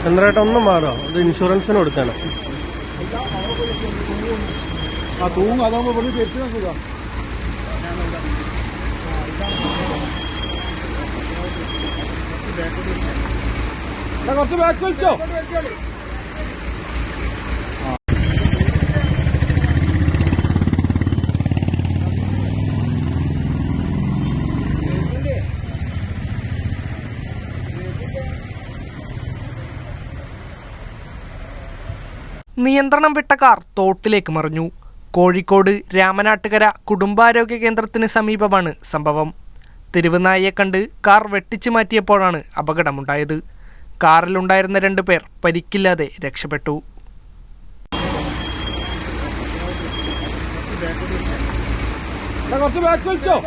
ചന്ദ്രേട്ട ഒന്നും മാറോ, ഇത് ഇൻഷുറൻസിന് കൊടുക്കണം. ആ തൂങ്ങ് അതാകുമ്പോ ഇവിടെ തെറ്റി നോക്കുക. കുറച്ച് ബാക്ക് വലിച്ചോ. നിയന്ത്രണം വിട്ട കാർ തോട്ടിലേക്ക് മറിഞ്ഞു. കോഴിക്കോട് രാമനാട്ടുകര കുടുംബാരോഗ്യ കേന്ദ്രത്തിന് സമീപമാണ് സംഭവം. തെരുവുനായയെ കണ്ട് കാർ വെട്ടിച്ചു മാറ്റിയപ്പോഴാണ് അപകടമുണ്ടായത്. കാറിലുണ്ടായിരുന്ന 2 പേർ പരിക്കില്ലാതെ രക്ഷപ്പെട്ടു. കുറച്ച് ബാക്ക് വലിച്ചോ.